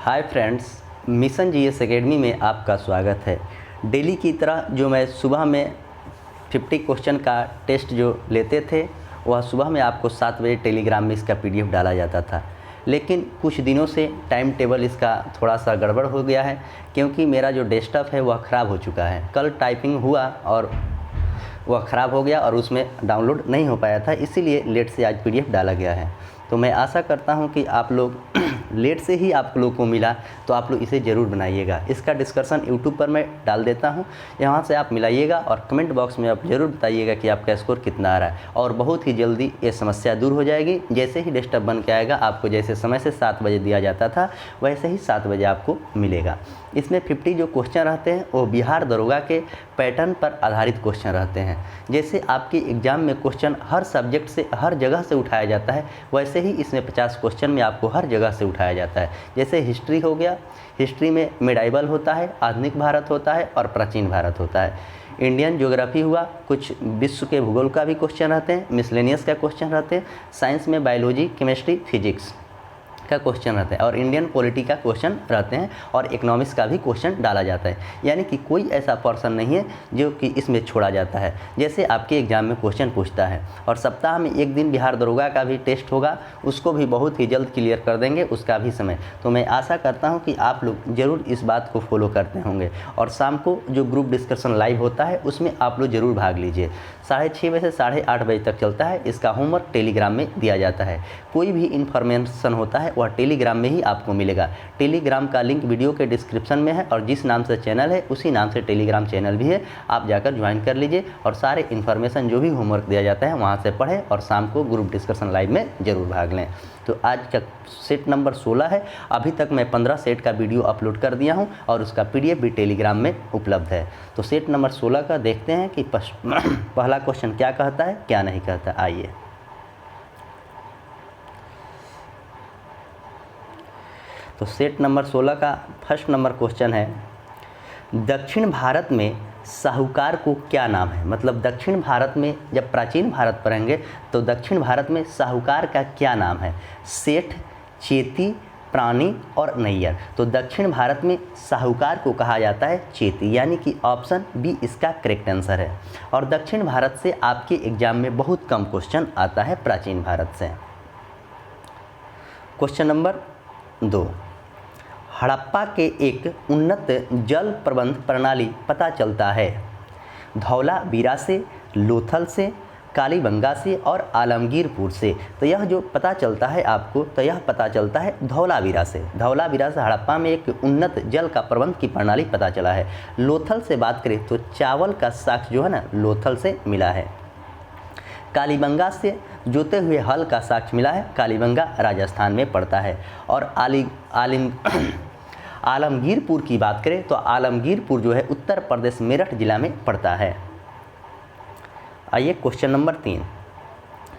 Hi friends, mission GS academy में आपका स्वागत है। डेली की तरह जो मैं सुबह में 50 क्वेश्चन का टेस्ट जो लेते थे वह सुबह में आपको 7 बजे टेलीग्राम में इसका पीडीएफ डाला जाता था। लेकिन कुछ दिनों से टाइम टेबल इसका थोड़ा सा गड़बड़ हो गया है, क्योंकि मेरा जो डेस्कटॉप है वह ख़राब हो चुका है। कल टाइपिंग हुआ और वह ख़राब हो गया और उसमें डाउनलोड नहीं हो पाया था, इसीलिए लेट से आज पीडीएफ डाला गया है। तो मैं आशा करता हूं कि आप लोग लेट से ही आप लोग को मिला तो आप लोग इसे ज़रूर बनाइएगा। इसका डिस्कशन यूट्यूब पर मैं डाल देता हूं, यहाँ से आप मिलाइएगा और कमेंट बॉक्स में आप ज़रूर बताइएगा कि आपका स्कोर कितना आ रहा है। और बहुत ही जल्दी ये समस्या दूर हो जाएगी। जैसे ही डेस्कटॉप बन के आएगा, आपको जैसे समय से 7 बजे दिया जाता था वैसे ही 7 बजे आपको मिलेगा। इसमें 50 जो क्वेश्चन रहते हैं वो बिहार दरोगा के पैटर्न पर आधारित क्वेश्चन रहते हैं। जैसे आपके एग्ज़ाम में क्वेश्चन हर सब्जेक्ट से हर जगह से उठाया जाता है, वैसे ही इसमें 50 क्वेश्चन में आपको हर जगह से उठाया जाता है। जैसे हिस्ट्री हो गया, हिस्ट्री में मिडाइवल होता है, आधुनिक भारत होता है और प्राचीन भारत होता है। इंडियन ज्योग्राफी हुआ, कुछ विश्व के भूगोल का भी क्वेश्चन रहते हैं, मिसलेनियस का क्वेश्चन रहते हैं, साइंस में बायोलॉजी, केमिस्ट्री, फिजिक्स का क्वेश्चन रहता है और इंडियन पॉलिटी का क्वेश्चन रहते हैं और इकोनॉमिक्स का भी क्वेश्चन डाला जाता है। यानी कि कोई ऐसा पर्सन नहीं है जो कि इसमें छोड़ा जाता है। जैसे आपके एग्ज़ाम में क्वेश्चन पूछता है और सप्ताह में एक दिन बिहार दरोगा का भी टेस्ट होगा, उसको भी बहुत ही जल्द क्लियर कर देंगे, उसका भी समय। तो मैं आशा करता हूँ कि आप लोग ज़रूर इस बात को फॉलो करते होंगे। और शाम को जो ग्रुप डिस्कशन लाइव होता है उसमें आप लोग ज़रूर भाग लीजिए। 6:30 बजे से 8:30 बजे तक चलता है। इसका होमवर्क टेलीग्राम में दिया जाता है। कोई भी इन्फॉर्मेशन होता है वह टेलीग्राम में ही आपको मिलेगा। टेलीग्राम का लिंक वीडियो के डिस्क्रिप्शन में है और जिस नाम से चैनल है उसी नाम से टेलीग्राम चैनल भी है, आप जाकर ज्वाइन कर लीजिए और सारे इन्फॉर्मेशन जो भी होमवर्क दिया जाता है वहाँ से पढ़ें और शाम को ग्रुप डिस्कशन लाइव में ज़रूर भाग लें। तो आज का सेट नंबर 16 है। अभी तक मैं 15 सेट का वीडियो अपलोड कर दिया हूँ और उसका पीडीएफ भी टेलीग्राम में उपलब्ध है। तो सेट नंबर 16 का देखते हैं कि पहला क्वेश्चन क्या कहता है क्या नहीं कहता। आइए, तो सेट नंबर 16 का फर्स्ट नंबर क्वेश्चन है, दक्षिण भारत में साहूकार को क्या नाम है। मतलब दक्षिण भारत में जब प्राचीन भारत पढ़ेंगे तो दक्षिण भारत में साहूकार का क्या नाम है। सेठ, चेती, प्राणी और नैयर। तो दक्षिण भारत में साहूकार को कहा जाता है चेती, यानी कि ऑप्शन बी इसका करेक्ट आंसर है। और दक्षिण भारत से आपके एग्जाम में बहुत कम क्वेश्चन आता है प्राचीन भारत से। क्वेश्चन नंबर 2, हड़प्पा के एक उन्नत जल प्रबंध प्रणाली पता चलता है धौलावीरा से, लोथल से, कालीबंगा से और आलमगीरपुर से। तो यह जो पता चलता है आपको, तो यह पता चलता है धौलावीरा से। धौलावीरा से हड़प्पा में एक उन्नत जल का प्रबंध की प्रणाली पता चला है। लोथल से बात करें तो चावल का साक्ष्य जो है ना लोथल से मिला है। कालीबंगा से जोते हुए हल का साक्ष्य मिला है, कालीबंगा राजस्थान में पड़ता है। और आलमगीरपुर की बात करें तो आलमगीरपुर जो है उत्तर प्रदेश मेरठ जिला में पड़ता है। आइए क्वेश्चन नंबर 3।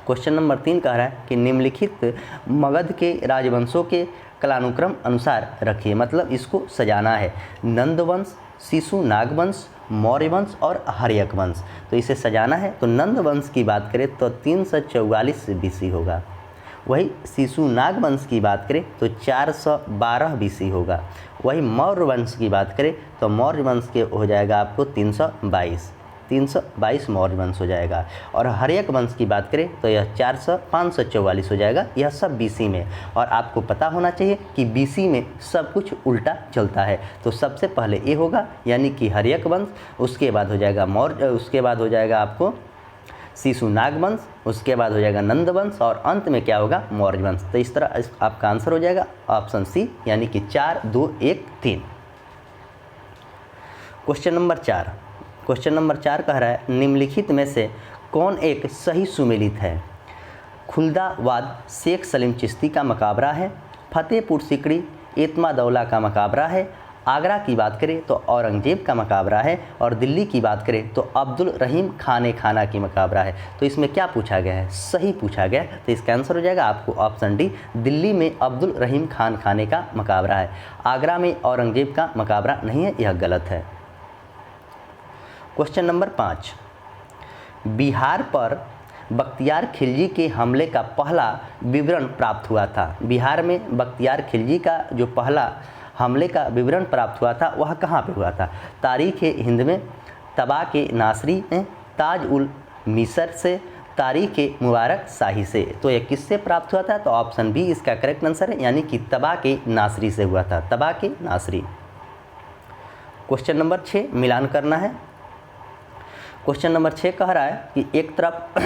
क्वेश्चन नंबर 3 कह रहा है कि निम्नलिखित मगध के राजवंशों के कालानुक्रम अनुसार रखिए। मतलब इसको सजाना है, नंदवंश, शिशु नागवंश, मौर्य वंश और हर्यक वंश। तो इसे सजाना है। तो नंद वंश की बात करें तो 344 बीसी होगा। वही शिशु नाग वंश की बात करें तो 412 बीसी होगा। वही मौर्य वंश की बात करें तो मौर्य वंश के हो जाएगा आपको 322 मौर्य वंश हो जाएगा। और हर्यक वंश की बात करें तो यह 544 हो जाएगा। यह सब बीसी में। और आपको पता होना चाहिए कि बीसी में सब कुछ उल्टा चलता है। तो सबसे पहले ये होगा यानी कि हर्यक वंश, उसके बाद हो जाएगा मौर्य, उसके बाद हो जाएगा आपको शिशु नाग वंश, उसके बाद हो जाएगा नंद वंश और अंत में क्या होगा मौर्य वंश। तो इस तरह आपका आंसर हो जाएगा ऑप्शन सी, यानी कि 4, 2, 1, 3। Question number 4। क्वेश्चन नंबर 4 कह रहा है निम्नलिखित में से कौन एक सही सुमेलित है। खुलदाबाद शेख सलीम चिश्ती का मकाबरा है, फतेहपुर सिकड़ी एतमादौला का मकाबरा है, आगरा की बात करें तो औरंगजेब का मकाबरा है और दिल्ली की बात करें तो अब्दुल रहीम खान खाना की मकाबरा है। तो इसमें क्या पूछा गया है, सही पूछा गया है। तो इसका आंसर हो जाएगा आपको ऑप्शन डी, दिल्ली में अब्दुल रहीम खान खाने का मकाबरा है। आगरा में औरंगजेब का मकाबरा नहीं है, यह गलत है। क्वेश्चन नंबर 5, बिहार पर बख्तियार खिलजी के हमले का पहला विवरण प्राप्त हुआ था? बिहार में बख्तियार खिलजी का जो पहला हमले का विवरण प्राप्त हुआ था वह कहाँ पे हुआ था? तारीख हिंद में, तबाक नासरी में, ताज उल मिसर से, तारीख मुबारक शाही से। तो यह किससे प्राप्त हुआ था? तो ऑप्शन बी इसका करेक्ट आंसर है, यानी कि तबाक नासरी से हुआ था, तबाक नासरी। क्वेश्चन नंबर 6 मिलान करना है। क्वेश्चन नंबर 6 कह रहा है कि एक तरफ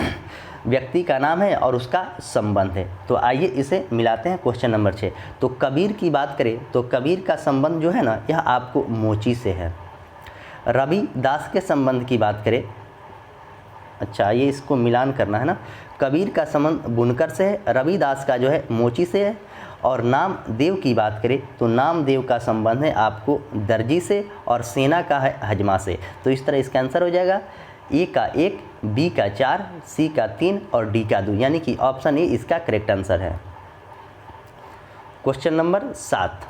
व्यक्ति का नाम है और उसका संबंध है, तो आइए इसे मिलाते हैं। क्वेश्चन नंबर 6, तो कबीर की बात करें तो कबीर का संबंध जो है ना, यह आपको मोची से है। रविदास के संबंध की बात करें, अच्छा ये इसको मिलान करना है ना, कबीर का संबंध बुनकर से है, रविदास का जो है मोची से है। और नामदेव की बात करें तो नामदेव का संबंध है आपको दर्जी से, और सेना का है हजमा से। तो इस तरह इसका आंसर हो जाएगा ए का 1, बी का 4, सी का 3 और डी का 2, यानी कि ऑप्शन ए इसका करेक्ट आंसर है। क्वेश्चन नंबर 7,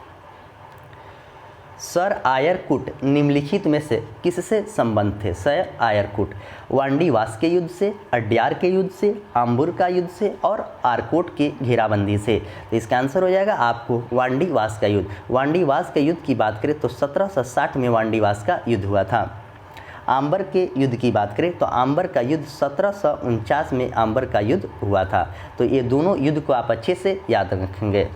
सर आयरकुट निम्नलिखित में से किससे संबंध थे? सर आयरकुट वांडीवास के युद्ध से, अड्यार के युद्ध से, आम्बुर का युद्ध से और आरकोट के घेराबंदी से। तो इसका आंसर हो जाएगा आपको वांडीवास का युद्ध। वांडीवास के युद्ध की बात करें तो 1760 में वांडीवास का युद्ध हुआ था। आम्बर के युद्ध की बात करें तो आम्बर का युद्ध 1749 में आम्बर का युद्ध हुआ था। तो ये दोनों युद्ध को आप अच्छे से याद रखेंगे।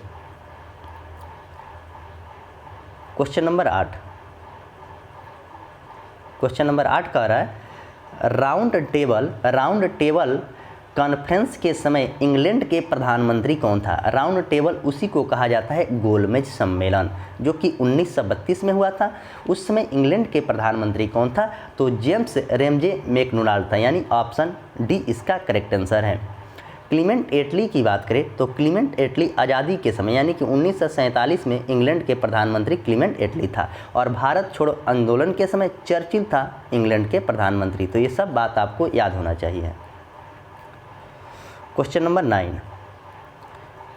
क्वेश्चन नंबर 8, क्वेश्चन नंबर 8 कह रहा है राउंड टेबल कॉन्फ्रेंस के समय इंग्लैंड के प्रधानमंत्री कौन था? राउंड टेबल उसी को कहा जाता है गोलमेज सम्मेलन, जो कि 1932 में हुआ था। उस समय इंग्लैंड के प्रधानमंत्री कौन था? तो जेम्स रेमजे मैकडोनाल्ड था, यानी ऑप्शन डी इसका करेक्ट आंसर है। क्लीमेंट एटली की बात करें तो क्लीमेंट एटली आज़ादी के समय यानी कि 1947 में इंग्लैंड के प्रधानमंत्री क्लीमेंट एटली था, और भारत छोड़ो आंदोलन के समय चर्चिल था इंग्लैंड के प्रधानमंत्री। तो ये सब बात आपको याद होना चाहिए। क्वेश्चन नंबर 9,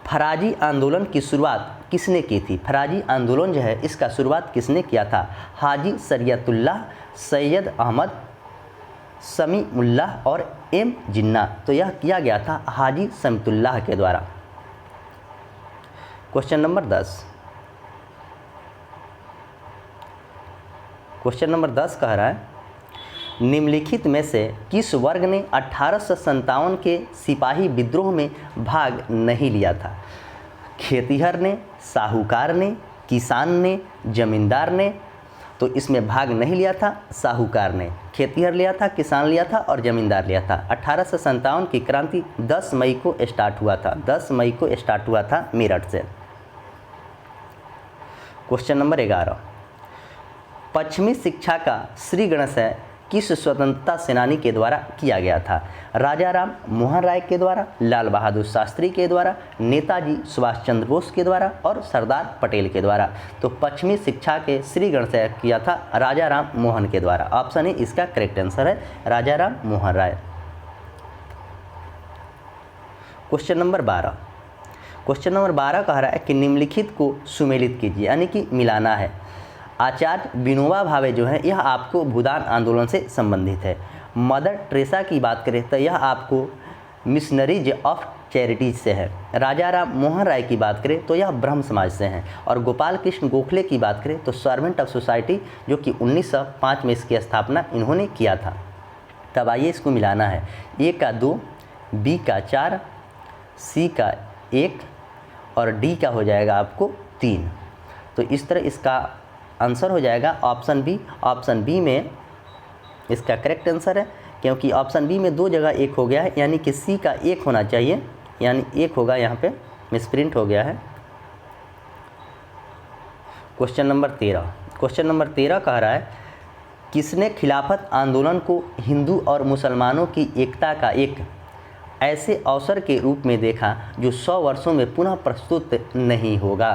फराजी आंदोलन की शुरुआत किसने की थी? फराजी आंदोलन जो है इसका शुरुआत किसने किया था? हाजी शरीयतुल्लाह, सैयद अहमद, समीउल्लाह और एम जिन्ना। तो यह किया गया था हाजी शमीउल्लाह के द्वारा। क्वेश्चन नंबर 10, क्वेश्चन नंबर 10 कह रहा है निम्नलिखित में से किस वर्ग ने 1857 के सिपाही विद्रोह में भाग नहीं लिया था? खेतिहर ने, साहूकार ने, किसान ने, जमींदार ने। तो इसमें भाग नहीं लिया था साहूकार ने, खेतिहर लिया था, किसान लिया था और जमींदार लिया था। 1857 की क्रांति 10 मई को स्टार्ट हुआ था, 10 मई को स्टार्ट हुआ था मेरठ से। क्वेश्चन नंबर 11, पश्चिमी शिक्षा का श्री गणेश किस स्वतंत्रता सेनानी के द्वारा किया गया था? राजा राम मोहन राय के द्वारा, लाल बहादुर शास्त्री के द्वारा, नेताजी सुभाष चंद्र बोस के द्वारा और सरदार पटेल के द्वारा। तो पश्चिमी शिक्षा के श्री गणेश किया था राजा राम मोहन के द्वारा। ऑप्शन ए इसका करेक्ट आंसर है, राजा Ram Mohan Roy. Question number 12, question number 12 कह रहा है कि निम्नलिखित को सुमेलित कीजिए, यानी कि मिलाना है। आचार्य विनोबा भावे जो है यह आपको भूदान आंदोलन से संबंधित है। मदर टेरेसा की बात करें तो यह आपको मिशनरीज ऑफ चैरिटीज से है। राजा राम मोहन राय की बात करें तो यह ब्रह्म समाज से हैं। और गोपाल कृष्ण गोखले की बात करें तो सर्वेंट ऑफ सोसाइटी, जो कि 1905 में इसकी स्थापना इन्होंने किया था। तब आइए इसको मिलाना है। ए का 2, बी का 4, सी का 1 और डी का हो जाएगा आपको 3। तो इस तरह इसका आंसर हो जाएगा ऑप्शन बी। ऑप्शन बी में इसका करेक्ट आंसर है, क्योंकि ऑप्शन बी में 2 जगह 1 हो गया है, यानी कि सी का 1 होना चाहिए, यानी 1 होगा, यहाँ पे मिसप्रिंट हो गया है। क्वेश्चन नंबर 13, क्वेश्चन नंबर 13 कह रहा है किसने खिलाफत आंदोलन को हिंदू और मुसलमानों की एकता का एक ऐसे अवसर के रूप में देखा जो 100 वर्षों में पुनः प्रस्तुत नहीं होगा?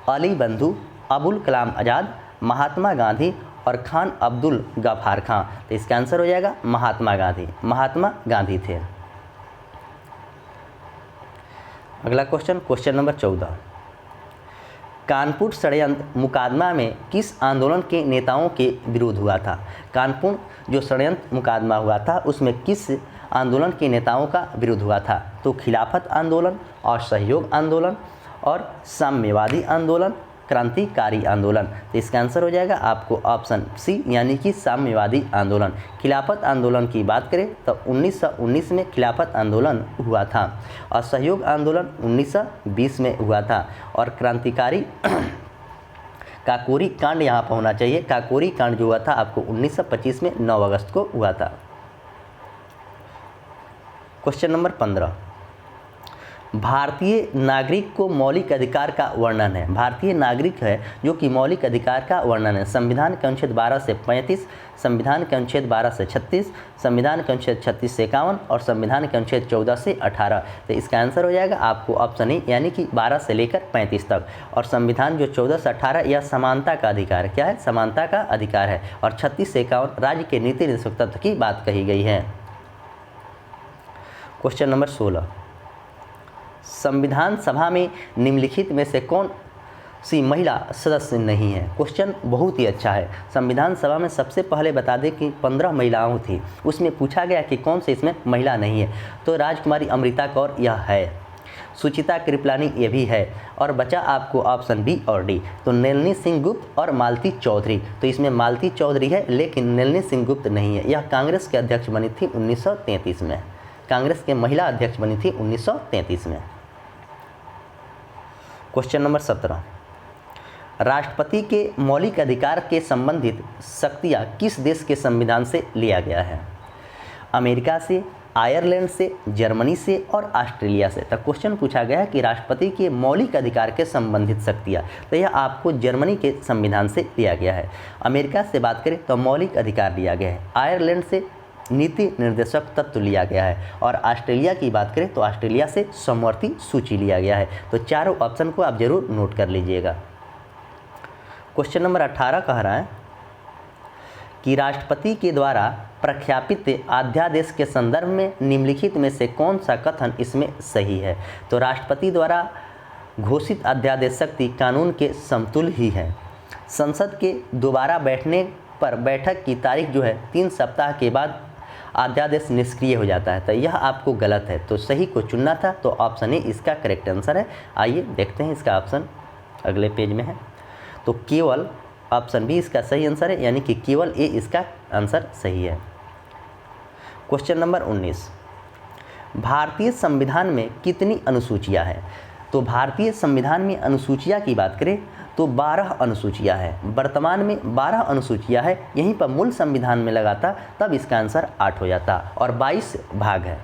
अली बंधु, अबुल कलाम आज़ाद, महात्मा गांधी और खान अब्दुल गफ्फार खां। तो इसका आंसर हो जाएगा महात्मा गांधी। महात्मा गांधी थे। अगला क्वेश्चन, क्वेश्चन नंबर 14, कानपुर षड्यंत्र मुकदमा में किस आंदोलन के नेताओं के विरोध हुआ था? कानपुर जो षड्यंत्र मुकदमा हुआ था उसमें किस आंदोलन के नेताओं का विरोध हुआ था? तो खिलाफत आंदोलन, असहयोग आंदोलन और साम्यवादी आंदोलन, क्रांतिकारी आंदोलन। तो इसका आंसर हो जाएगा आपको ऑप्शन सी यानी कि साम्यवादी आंदोलन। खिलाफत आंदोलन की बात करें तो 1919 में खिलाफत आंदोलन हुआ था। असहयोग आंदोलन 1920 में हुआ था और क्रांतिकारी काकोरी कांड यहाँ पर होना चाहिए। काकोरी कांड जो हुआ था आपको 1925 में 9 अगस्त को हुआ था। क्वेश्चन नंबर 15, भारतीय नागरिक को मौलिक अधिकार का वर्णन है। भारतीय नागरिक है जो कि मौलिक अधिकार का वर्णन है। संविधान के अनुच्छेद 12 से 35, संविधान के अनुच्छेद 12 से 36, संविधान के अनुच्छेद 36 से 51 और संविधान के अनुच्छेद 14 से 18। तो इसका आंसर हो जाएगा आपको ऑप्शन ए यानी कि 12 से लेकर 35 तक। और संविधान जो 14 से 18 यह समानता का अधिकार है। क्या है? समानता का अधिकार है। और 36 से 51 राज्य के नीति निष्पक्ष तत्व की बात कही गई है। क्वेश्चन नंबर 16, संविधान सभा में निम्नलिखित में से कौन सी महिला सदस्य नहीं है? क्वेश्चन बहुत ही अच्छा है। संविधान सभा में सबसे पहले बता दें कि 15 महिलाओं थी, उसमें पूछा गया कि कौन से इसमें महिला नहीं है। तो राजकुमारी अमृता कौर यह है, सुचिता कृपलानी ये भी है और बचा आपको ऑप्शन बी और डी। तो नलिनी सिंह गुप्त और मालती चौधरी। तो इसमें मालती चौधरी है लेकिन नलिनी सिंह गुप्त नहीं है। यह कांग्रेस के अध्यक्ष बनी थी 1933 में। कांग्रेस के महिला अध्यक्ष बनी थी 1933 में। क्वेश्चन नंबर 17, राष्ट्रपति के मौलिक अधिकार के संबंधित शक्तियां किस देश के संविधान से लिया गया है? अमेरिका से, आयरलैंड से, जर्मनी से और ऑस्ट्रेलिया से। तो क्वेश्चन पूछा गया है कि राष्ट्रपति के मौलिक अधिकार के संबंधित शक्तियां, तो यह आपको जर्मनी के संविधान से लिया गया है। अमेरिका से बात करें तो मौलिक अधिकार लिया गया है। आयरलैंड से नीति निर्देशक तत्व लिया गया है और ऑस्ट्रेलिया की बात करें तो ऑस्ट्रेलिया से समवर्ती सूची लिया गया है। तो चारों ऑप्शन को आप जरूर नोट कर लीजिएगा। क्वेश्चन नंबर 18 कह रहा है कि राष्ट्रपति के द्वारा प्रख्यापित अध्यादेश के संदर्भ में निम्नलिखित में से कौन सा कथन इसमें सही है? तो राष्ट्रपति द्वारा घोषित अध्यादेश शक्ति कानून के समतुल्य ही है। संसद के दोबारा बैठने पर बैठक की तारीख जो है 3 सप्ताह के बाद अध्यादेश निष्क्रिय हो जाता है। तो यह आपको गलत है, तो सही को चुनना था। तो ऑप्शन ए इसका करेक्ट आंसर है। आइए देखते हैं इसका ऑप्शन अगले पेज में है। तो केवल ऑप्शन बी इसका सही आंसर है यानी कि केवल ए इसका आंसर सही है। क्वेश्चन नंबर 19, भारतीय संविधान में कितनी अनुसूचियां हैं? तो भारतीय संविधान में अनुसूचियां की बात करें तो 12 अनुसूचियां हैं। वर्तमान में 12 अनुसूचियां है। यहीं पर मूल संविधान में लगाता तब इसका आंसर 8 हो जाता और 22 भाग है।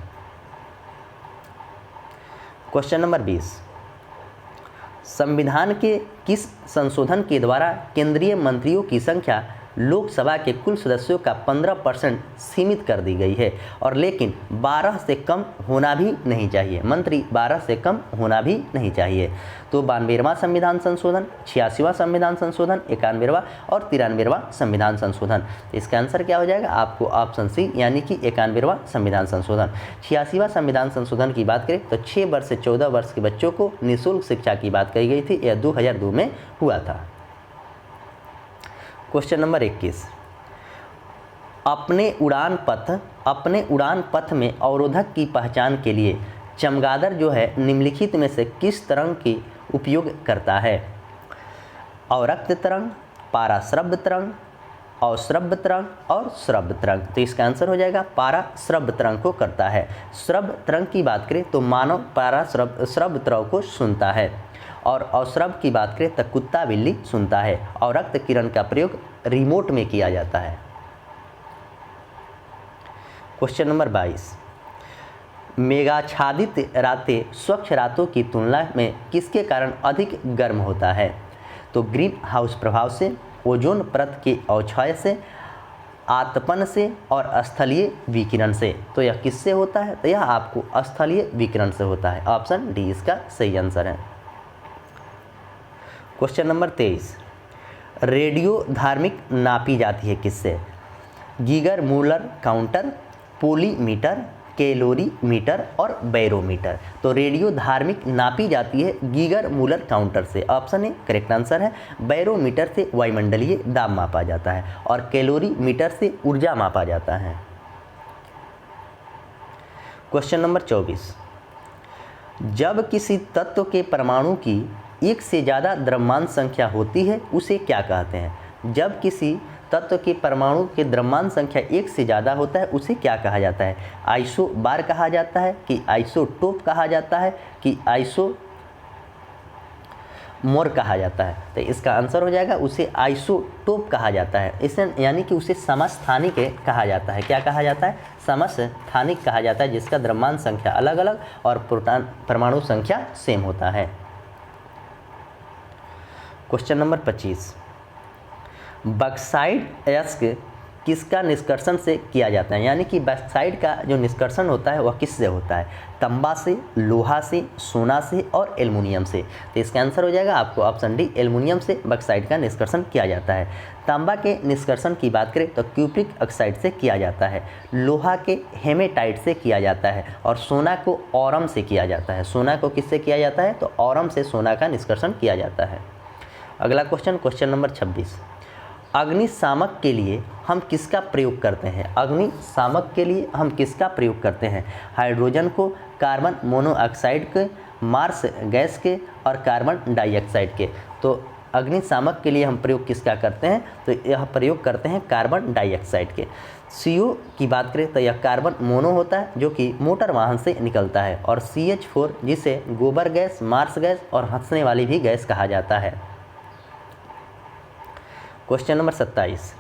क्वेश्चन नंबर 20, संविधान के किस संशोधन के द्वारा केंद्रीय मंत्रियों की संख्या लोकसभा के कुल सदस्यों का 15% सीमित कर दी गई है और लेकिन 12 से कम होना भी नहीं चाहिए। मंत्री 12 से कम होना भी नहीं चाहिए। तो 92वां संविधान संशोधन, 86वां संविधान संशोधन, 91वां और 93वां संविधान संशोधन। इसका आंसर क्या हो जाएगा? आपको ऑप्शन सी यानी कि 91वां संविधान संशोधन। 86वां संविधान संशोधन की बात करें तो 6 वर्ष से 14 वर्ष के बच्चों को निःशुल्क शिक्षा की बात कही गई थी। यह 2002 में हुआ था। क्वेश्चन नंबर 21, अपने उड़ान पथ में अवरोधक की पहचान के लिए चमगादड़ जो है निम्नलिखित में से किस तरंग की उपयोग करता है? अवरक्त तरंग, पाराश्रव्य तरंग, अश्रव्य तरंग और श्रव्य तरंग। तो इसका आंसर हो जाएगा पाराश्रव्य तरंग को करता है। श्रव्य तरंग की बात करें तो मानव श्रव्य तरंग को सुनता है और अश्रव्य की बात करें तो कुत्ता बिल्ली सुनता है। और रक्त किरण का प्रयोग रिमोट में किया जाता है। क्वेश्चन नंबर 22, मेघाच्छादित रातें स्वच्छ रातों की तुलना में किसके कारण अधिक गर्म होता है? तो ग्रीन हाउस प्रभाव से, ओजोन परत के अवक्षय से, आतपन से और स्थलीय विकिरण से। तो यह किससे होता है? तो यह आपको स्थलीय विकिरण से होता है। ऑप्शन डी इसका सही आंसर है। क्वेश्चन नंबर 23, रेडियो धार्मिक नापी जाती है किससे? गीगर मूलर काउंटर, पोलीमीटर, कैलोरीमीटर और बैरोमीटर। तो रेडियो धार्मिक नापी जाती है गीगर मूलर काउंटर से। ऑप्शन ए करेक्ट आंसर है। बैरोमीटर से वायुमंडलीय दाब मापा जाता है और कैलोरीमीटर से ऊर्जा मापा जाता है। क्वेश्चन नंबर 24, जब किसी तत्व के परमाणु की एक से ज़्यादा द्रव्यमान संख्या होती है उसे क्या कहते हैं? जब किसी तत्व के परमाणु के द्रव्यमान संख्या एक से ज़्यादा होता है उसे क्या कहा जाता है? आइसोबार कहा जाता है कि आइसोटोप कहा जाता है कि आइसोमोर कहा जाता है? तो इसका आंसर हो जाएगा उसे आइसोटोप कहा जाता है। इसे यानी कि उसे समस्थानिक कहा जाता है। क्या कहा जाता है? समस्थानिक कहा जाता है, जिसका द्रव्यमान संख्या अलग अलग और प्रोटॉन परमाणु संख्या सेम होता है। क्वेश्चन नंबर 25, बॉक्साइट अयस्क किसका निष्कर्षण से किया जाता है? यानी कि बॉक्साइट का जो निष्कर्षण होता है वह किससे होता है? तांबा से, लोहा से, सोना से और एल्युमिनियम से। तो इसका आंसर हो जाएगा आपको ऑप्शन डी, एल्युमिनियम से बॉक्साइट का निष्कर्षण किया जाता है। तांबा के निष्कर्षण की बात करें तो क्यूप्रिक ऑक्साइड से किया जाता है, लोहा के हेमेटाइट से किया जाता है और सोना को औरम से किया जाता है। सोना को किससे किया जाता है? तो औरम से सोना का निष्कर्षण किया जाता है। अगला क्वेश्चन, क्वेश्चन नंबर 26, अग्निशामक के लिए हम किसका प्रयोग करते हैं? अग्निशामक के लिए हम किसका प्रयोग करते हैं? हाइड्रोजन को, कार्बन मोनोऑक्साइड के, मार्स गैस के और कार्बन डाइऑक्साइड के। तो अग्निशामक के लिए हम प्रयोग किसका करते हैं? तो यह प्रयोग करते हैं कार्बन डाइऑक्साइड के। CO की बात करें तो यह कार्बन मोनो होता है जो कि मोटर वाहन से निकलता है, और CH4 जिसे गोबर गैस, मार्स गैस और हंसने वाली भी गैस कहा जाता है। क्वेश्चन नंबर 27,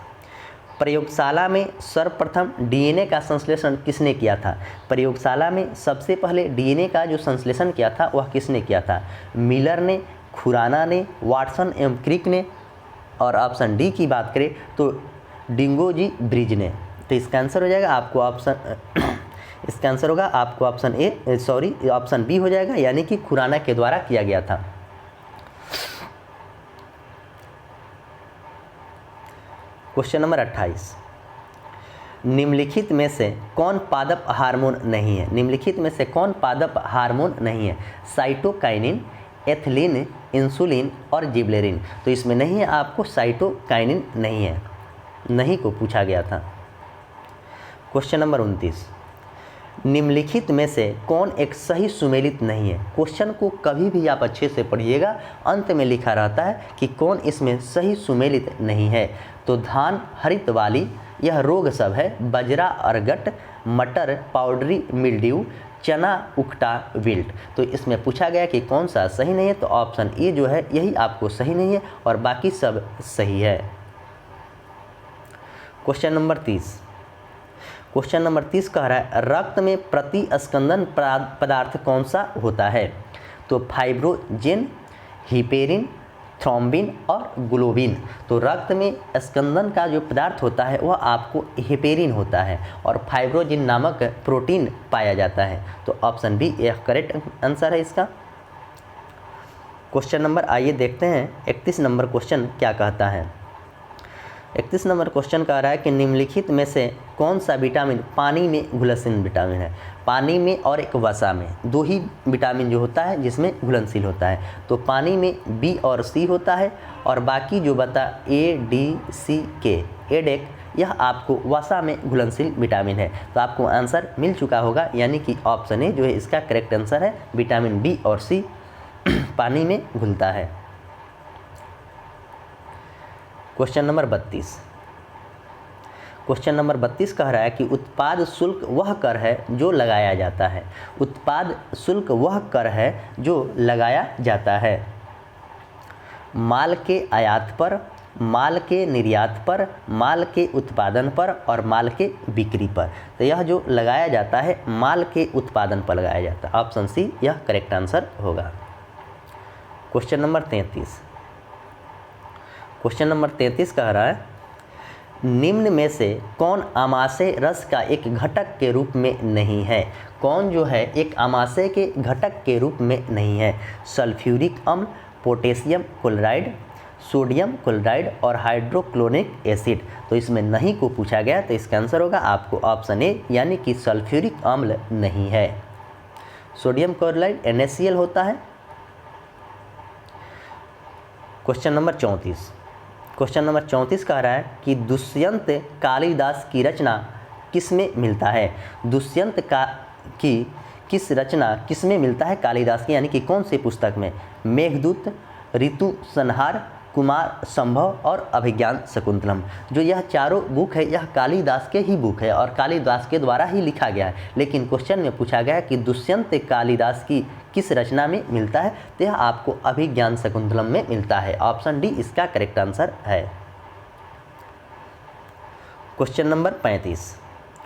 प्रयोगशाला में सर्वप्रथम DNA का संश्लेषण किसने किया था? प्रयोगशाला में सबसे पहले DNA का जो संश्लेषण किया था वह किसने किया था? मिलर ने, खुराना ने, वाटसन एवं क्रिक ने, और ऑप्शन डी की बात करें तो डिंगोजी ब्रिज ने। तो इसका आंसर हो जाएगा आपको इसका आंसर होगा आपको ऑप्शन बी हो जाएगा, यानी कि खुराना के द्वारा किया गया था। क्वेश्चन नंबर 28, निम्नलिखित में से कौन पादप हार्मोन नहीं है? निम्नलिखित में से कौन पादप हार्मोन नहीं है? साइटोकाइनिन, एथिलीन, इंसुलिन और जिबरेलिन। तो इसमें नहीं है आपको, साइटोकाइनिन नहीं है, नहीं को पूछा गया था। क्वेश्चन नंबर 29, निम्नलिखित में से कौन एक सही सुमेलित नहीं है? क्वेश्चन को कभी भी आप अच्छे से पढ़िएगा, अंत में लिखा रहता है कि कौन इसमें सही सुमेलित नहीं है। तो धान हरित वाली यह रोग सब है, बाजरा अर्गट, मटर पाउडरी मिल्ड्यू, चना उकटा विल्ट। तो इसमें पूछा गया कि कौन सा सही नहीं है, तो ऑप्शन ए जो है यही आपको सही नहीं है और बाकी सब सही है। क्वेश्चन नंबर 30, क्वेश्चन नंबर 30 कह रहा है रक्त में प्रतिस्पंदन पदार्थ कौन सा होता है? तो फाइब्रोजिन, हिपेरिन, थ्रोम्बिन और ग्लोबिन। तो रक्त में स्कंदन का जो पदार्थ होता है वह आपको हिपेरिन होता है और फाइब्रोजिन नामक प्रोटीन पाया जाता है। तो ऑप्शन बी यह करेक्ट आंसर है इसका। क्वेश्चन नंबर आइए देखते हैं 31 नंबर क्वेश्चन क्या कहता है। 31 नंबर क्वेश्चन कह रहा है कि निम्नलिखित में से कौन सा विटामिन पानी में घुलनशील विटामिन है? पानी में और एक वसा में, दो ही विटामिन जो होता है जिसमें घुलनशील होता है। तो पानी में बी और सी होता है और बाकी जो बता ADCK एडेक यह आपको वसा में घुलनशील विटामिन है। तो आपको आंसर मिल चुका होगा, यानी कि ऑप्शन ए जो है इसका करेक्ट आंसर है। विटामिन बी और सी पानी में घुलता है। क्वेश्चन नंबर 32, क्वेश्चन नंबर 32 कह रहा है कि उत्पाद शुल्क वह कर है जो लगाया जाता है। उत्पाद शुल्क वह कर है जो लगाया जाता है माल के आयात पर, माल के निर्यात पर, माल के उत्पादन पर और माल के बिक्री पर। तो यह जो लगाया जाता है माल के उत्पादन पर लगाया जाता है। ऑप्शन सी यह करेक्ट आंसर होगा। क्वेश्चन नंबर 33, क्वेश्चन नंबर 33 कह रहा है निम्न में से कौन आमाशय रस का एक घटक के रूप में नहीं है? कौन जो है एक आमाशय के घटक के रूप में नहीं है? सल्फ्यूरिक अम्ल, पोटेशियम क्लोराइड, सोडियम क्लोराइड और हाइड्रोक्लोरिक एसिड। तो इसमें नहीं को पूछा गया, तो इसका आंसर होगा आपको ऑप्शन ए, यानी कि सल्फ्यूरिक अम्ल नहीं है। सोडियम क्लोराइड NaCl होता है। क्वेश्चन नंबर 34, क्वेश्चन नंबर 34 कह रहा है कि दुष्यंत कालिदास की रचना किस में मिलता है? दुष्यंत की किस रचना किस में मिलता है कालिदास की, यानी कि कौन सी पुस्तक में? मेघदूत, ऋतु संहार, कुमार संभव और अभिज्ञान शकुंतलम। जो यह चारों बुक है यह कालिदास के ही बुक है और कालिदास के द्वारा ही लिखा गया है। लेकिन क्वेश्चन में पूछा गया है कि दुष्यंत कालिदास की किस रचना में मिलता है, तो यह आपको अभिज्ञान शकुंतलम में मिलता है। ऑप्शन डी इसका करेक्ट आंसर है। Question number 35।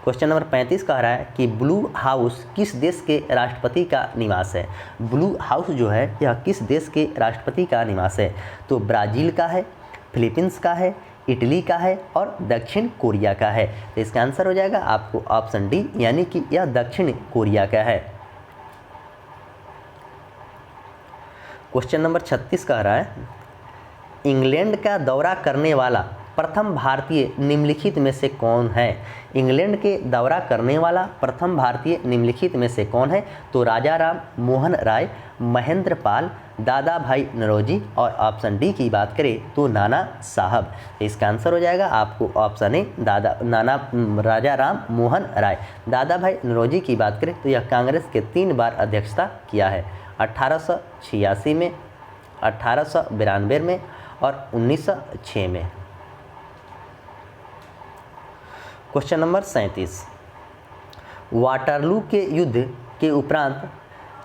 क्वेश्चन नंबर 35 कह रहा है कि ब्लू हाउस किस देश के राष्ट्रपति का निवास है? ब्लू हाउस जो है यह किस देश के राष्ट्रपति का निवास है? तो ब्राज़ील का है, फिलीपींस का है, इटली का है और दक्षिण कोरिया का है। तो इसका आंसर हो जाएगा आपको ऑप्शन डी, यानी कि यह दक्षिण कोरिया का है। क्वेश्चन नंबर 36 कह रहा है इंग्लैंड का दौरा करने वाला प्रथम भारतीय निम्नलिखित में से कौन है? इंग्लैंड के दौरा करने वाला प्रथम भारतीय निम्नलिखित में से कौन है? तो राजा राम मोहन राय, महेंद्र पाल, दादा भाई नौरोजी और ऑप्शन डी की बात करें तो नाना साहब। इसका आंसर हो जाएगा आपको ऑप्शन ए राजा राम मोहन राय। दादा भाई नौरोजी की बात करें तो यह कांग्रेस के 3 बार अध्यक्षता किया है, 1886 में, 1892 में और 1906 में। Question number 37। वाटरलू के युद्ध के उपरांत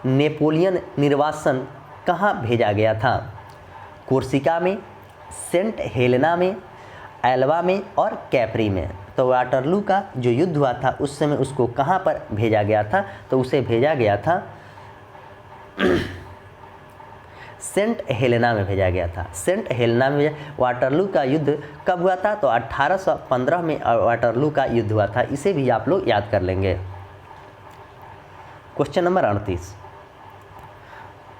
नेपोलियन निर्वासन कहाँ भेजा गया था? कोर्सिका में, सेंट हेलेना में, एल्वा में और कैप्री में। तो वाटरलू का जो युद्ध हुआ था उस समय उसको कहाँ पर भेजा गया था? तो उसे भेजा गया था सेंट हेलेना में भेजा गया था। सेंट हेलेना में वाटरलू का युद्ध कब हुआ था? तो 1815 में वाटरलू का युद्ध हुआ था। इसे भी आप लोग याद कर लेंगे। Question number 38।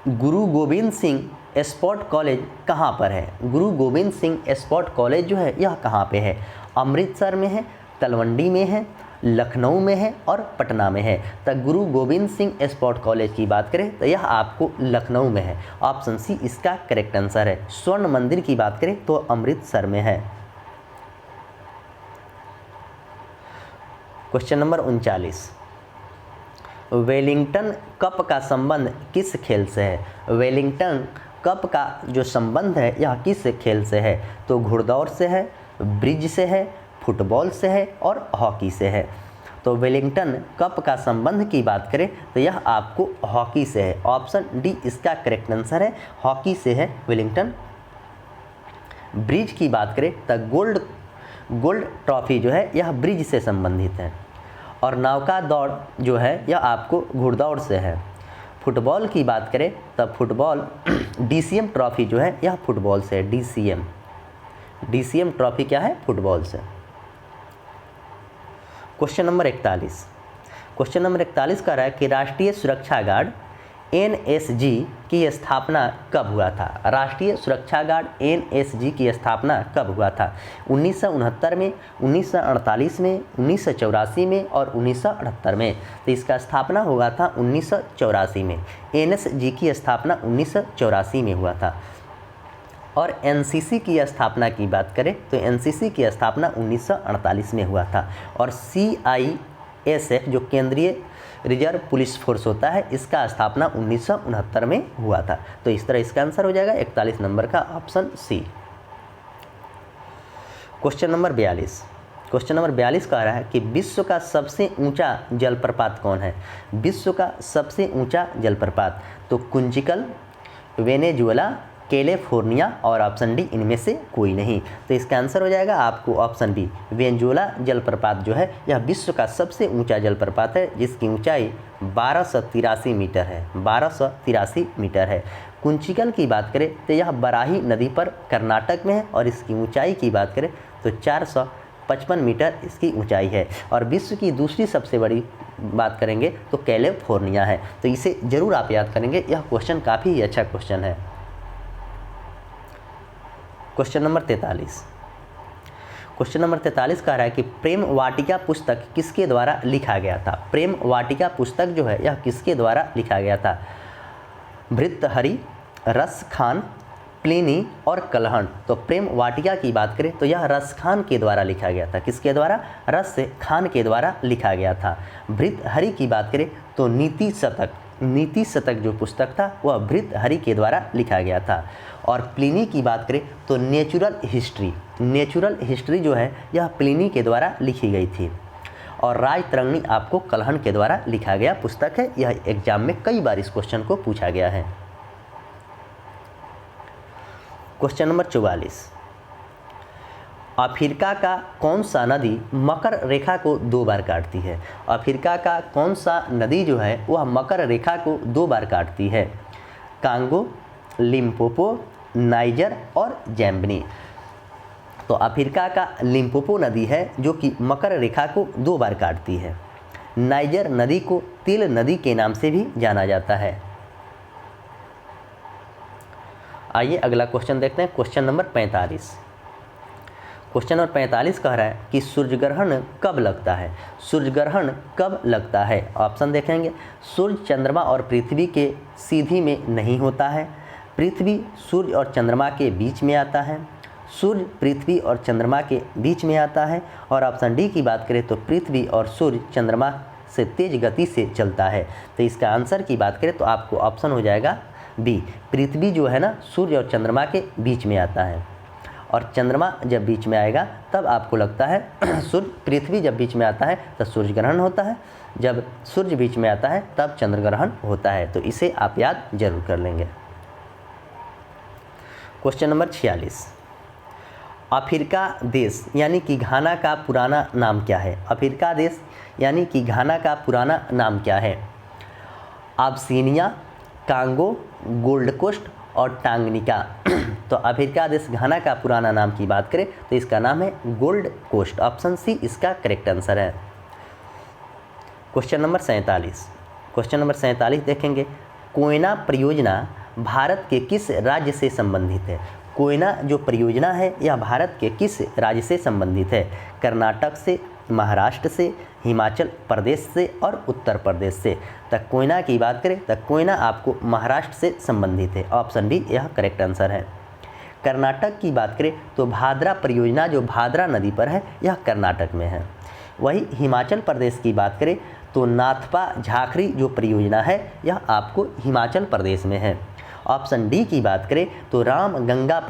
गुरु गोविंद सिंह स्पोर्ट कॉलेज कहाँ पर है? गुरु गोविंद सिंह स्पोर्ट कॉलेज जो है यह कहाँ पे है? अमृतसर में है, तलवंडी में है, लखनऊ में है और पटना में है। तो गुरु गोविंद सिंह स्पोर्ट कॉलेज की बात करें तो यह आपको लखनऊ में है। ऑप्शन सी इसका करेक्ट आंसर है। स्वर्ण मंदिर की बात करें तो अमृतसर में है। Question number 39। वेलिंगटन कप का संबंध किस खेल से है? वेलिंगटन कप का जो संबंध है यह किस खेल से है? तो घुड़दौड़ से है, ब्रिज से है, फुटबॉल से है और हॉकी से है। तो वेलिंगटन कप का संबंध की बात करें तो यह आपको हॉकी से है। ऑप्शन डी इसका करेक्ट आंसर है, हॉकी से है वेलिंगटन। ब्रिज की बात करें तो गोल्ड ट्रॉफी जो है यह ब्रिज से संबंधित है और नौका दौड़ जो है यह आपको घुड़दौड़ से है। फुटबॉल की बात करें तो फुटबॉल डीसीएम ट्रॉफी जो है यह फुटबॉल से है। डीसीएम ट्रॉफी क्या है? फुटबॉल से। Question number 41। क्वेश्चन नंबर 41 कह रहा है कि राष्ट्रीय सुरक्षा गार्ड एनएसजी की स्थापना कब हुआ था? राष्ट्रीय सुरक्षा गार्ड एनएसजी की स्थापना कब हुआ था? 1969 में, 1948 में, 1984 में और 1978 में। तो इसका स्थापना हुआ था 1984 में। एनएसजी की स्थापना 1984 में हुआ था। और एनसीसी की स्थापना की बात करें तो एनसीसी की स्थापना 1948 में हुआ था। और सीआईएसएफ जो केंद्रीय रिजर्व पुलिस फोर्स होता है इसका स्थापना 1969 में हुआ था। तो इस तरह इसका आंसर हो जाएगा 41 नंबर का option C. Question number 42। Question number 42 कह रहा है कि विश्व का सबसे ऊंचा जलप्रपात कौन है? विश्व का सबसे ऊंचा जलप्रपात तो कुंचिकल, वेनेजुएला, कैलिफोर्निया और ऑप्शन डी इनमें से कोई नहीं। तो इसका आंसर हो जाएगा आपको ऑप्शन बी, वेनेजुएला जलप्रपात जो है यह विश्व का सबसे ऊंचा जलप्रपात है जिसकी ऊंचाई 1283 मीटर है। 1283 मीटर है। कुंचिकल की बात करें तो यह बराही नदी पर कर्नाटक में है और इसकी ऊंचाई की बात करें तो 455 मीटर इसकी ऊंचाई है। और विश्व की दूसरी सबसे बड़ी बात करेंगे तो कैलिफोर्निया है। तो इसे ज़रूर आप याद करेंगे, यह क्वेश्चन काफ़ी अच्छा क्वेश्चन है। Question number 43। क्वेश्चन नंबर 43 कह रहा है कि प्रेम वाटिका पुस्तक किसके द्वारा लिखा गया था? प्रेम वाटिका पुस्तक जो है यह किसके द्वारा लिखा गया था? भर्तृहरि, रस खान, प्लिनी और कलहण। तो प्रेम वाटिका की बात करें तो यह रसखान के द्वारा लिखा गया था। किसके द्वारा? रस खान के द्वारा लिखा गया था। भृतहरि की बात करें तो नीति शतक जो पुस्तक था वह भृतहरि के द्वारा लिखा गया था। और प्लिनी की बात करें तो नेचुरल हिस्ट्री जो है यह प्लिनी के द्वारा लिखी गई थी। और राजतरंगिणी आपको कलहण के द्वारा लिखा गया पुस्तक है। यह एग्जाम में कई बार इस क्वेश्चन को पूछा गया है। क्वेश्चन नंबर 44, अफ्रीका का कौन सा नदी मकर रेखा को 2 बार काटती है? अफ्रीका का कौन सा नदी जो है वह मकर रेखा को 2 बार काटती है? कांगो, लिम्पोपो, नाइजर और जैम्बनी। तो अफ्रीका का लिम्पोपो नदी है जो कि मकर रेखा को 2 बार काटती है। नाइजर नदी को तिल नदी के नाम से भी जाना जाता है। आइए अगला क्वेश्चन देखते हैं। Question number 45। क्वेश्चन नंबर 45 कह रहा है कि सूर्यग्रहण कब लगता है? सूर्यग्रहण कब लगता है? ऑप्शन देखेंगे। सूर्य, चंद्रमा और पृथ्वी के सीधी में नहीं होता है। पृथ्वी सूर्य और चंद्रमा के बीच में आता है। सूर्य पृथ्वी और चंद्रमा के बीच में आता है। और ऑप्शन डी की बात करें तो पृथ्वी और सूर्य चंद्रमा से तेज गति से चलता है। तो इसका आंसर की बात करें तो आपको ऑप्शन हो जाएगा बी। पृथ्वी जो है ना सूर्य और चंद्रमा के बीच में आता है। और चंद्रमा जब बीच में आएगा तब आपको लगता है पृथ्वी जब बीच में आता है तब सूर्य ग्रहण होता है। जब सूर्य बीच में आता है तब चंद्र ग्रहण होता है। तो इसे आप याद जरूर कर लेंगे। क्वेश्चन नंबर 46, अफ्रीका देश यानी कि घाना का पुराना नाम क्या है? अफ्रीका देश यानी कि घाना का पुराना नाम क्या है? अबसीनिया, कांगो, गोल्ड कोस्ट और टांगनिका। तो अफ्रीका देश घाना का पुराना नाम की बात करें तो इसका नाम है गोल्ड कोस्ट। ऑप्शन सी इसका करेक्ट आंसर है। Question number 47। क्वेश्चन नंबर 47 देखेंगे। कोयना परियोजना भारत के किस राज्य से संबंधित है? कोयना जो परियोजना है यह भारत के किस राज्य से संबंधित है? कर्नाटक से, महाराष्ट्र से, हिमाचल प्रदेश से और उत्तर प्रदेश से। तक कोयना की बात करें तो कोयना आपको महाराष्ट्र से संबंधित है। ऑप्शन बी यह करेक्ट आंसर है। कर्नाटक की बात करें तो भादरा परियोजना जो भादरा नदी पर है यह कर्नाटक में है। वही हिमाचल प्रदेश की बात करें तो नाथपा झाखरी जो परियोजना है यह आपको हिमाचल प्रदेश में है। ऑप्शन डी की बात करें तो रामगंगा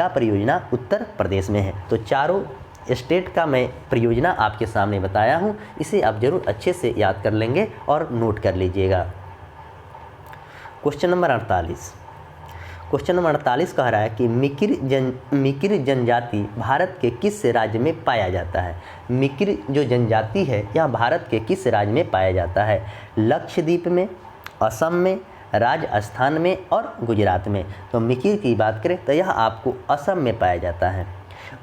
परियोजना उत्तर प्रदेश में है। तो चारों स्टेट का मैं परियोजना आपके सामने बताया हूँ। इसे आप जरूर अच्छे से याद कर लेंगे और नोट कर लीजिएगा। Question number 48। क्वेश्चन नंबर 48 कह रहा है कि मिकिर जनजाति भारत के किस राज्य में पाया जाता है? मिकिर जो जनजाति है यह भारत के किस राज्य में पाया जाता है? लक्षद्वीप में, असम में, राजस्थान में और गुजरात में। तो मिकिर की बात करें तो यह आपको असम में पाया जाता है।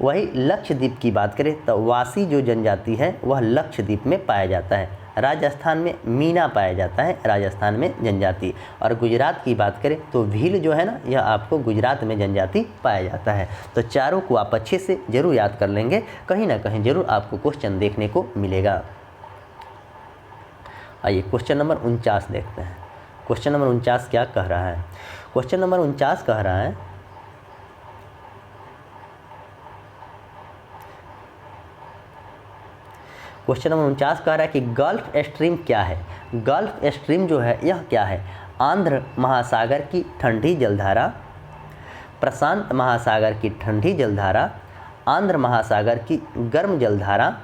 वही लक्षद्वीप की बात करें तो वासी जो जनजाति है वह लक्षद्वीप में पाया जाता है। राजस्थान में मीना पाया जाता है, राजस्थान में जनजाति। और गुजरात की बात करें तो भील जो है ना यह आपको गुजरात में जनजाति पाया जाता है। तो चारों को आप अच्छे से जरूर याद कर लेंगे, कहीं ना कहीं जरूर आपको क्वेश्चन देखने को मिलेगा। आइए क्वेश्चन नंबर 49 देखते हैं। क्वेश्चन नंबर 49 क्या कह रहा है? क्वेश्चन नंबर 49 कह रहा है क्वेश्चन नंबर 49 कह रहा है कि गल्फ स्ट्रीम क्या है? गल्फ स्ट्रीम जो है यह क्या है? आंध्र महासागर की ठंडी जलधारा, प्रशांत महासागर की ठंडी जलधारा, आंध्र महासागर की गर्म जलधारा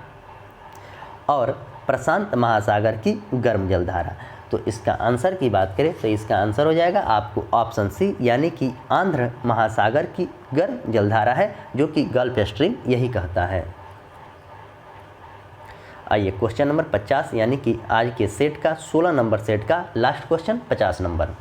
और प्रशांत महासागर की गर्म जलधारा। तो इसका आंसर की बात करें तो इसका आंसर हो जाएगा आपको ऑप्शन सी यानी कि आंध्र महासागर की गर्म जलधारा है जो कि गल्फ स्ट्रीम यही कहता है। आइए क्वेश्चन नंबर 50 यानी कि आज के सेट का 16 नंबर सेट का लास्ट क्वेश्चन 50 नंबर।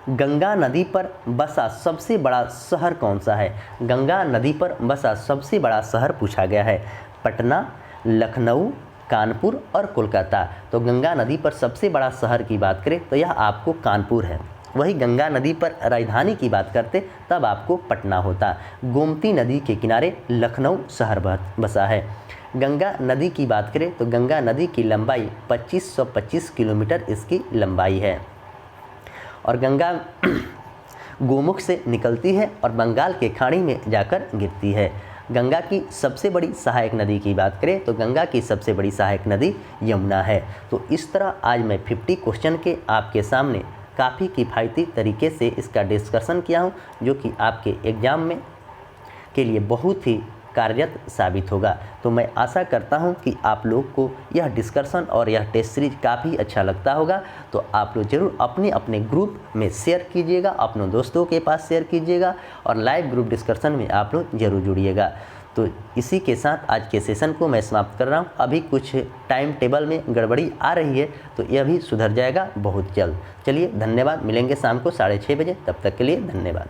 गंगा नदी पर बसा सबसे बड़ा शहर कौन सा है? गंगा नदी पर बसा सबसे बड़ा शहर पूछा गया है। पटना, लखनऊ, कानपुर और कोलकाता। तो गंगा नदी पर सबसे बड़ा शहर की बात करें तो यह आपको कानपुर है। वही गंगा नदी पर राजधानी की बात करते तब आपको पटना होता। गोमती नदी के किनारे लखनऊ शहर बसा है। गंगा नदी की बात करें तो गंगा नदी की लंबाई 2525 किलोमीटर इसकी लंबाई है। और गोमुख से निकलती है और बंगाल के खाड़ी में जाकर गिरती है। गंगा की सबसे बड़ी सहायक नदी की बात करें तो गंगा की सबसे बड़ी सहायक नदी यमुना है। तो इस तरह आज मैं 50 क्वेश्चन के आपके सामने काफ़ी किफ़ायती तरीके से इसका डिस्कशन किया हूँ, जो कि आपके एग्ज़ाम में के लिए बहुत ही कार्यरत साबित होगा। तो मैं आशा करता हूं कि आप लोग को यह डिस्कशन और यह टेस्ट सीरीज काफ़ी अच्छा लगता होगा। तो आप लोग ज़रूर अपने अपने ग्रुप में शेयर कीजिएगा, अपने दोस्तों के पास शेयर कीजिएगा और लाइव ग्रुप डिस्कशन में आप लोग ज़रूर जुड़िएगा। तो इसी के साथ आज के सेशन को मैं समाप्त कर रहा हूँ। अभी कुछ टाइम टेबल में गड़बड़ी आ रही है, तो यह भी सुधर जाएगा बहुत जल्द। चलिए धन्यवाद, मिलेंगे शाम को 6:30 बजे, तब तक के लिए धन्यवाद।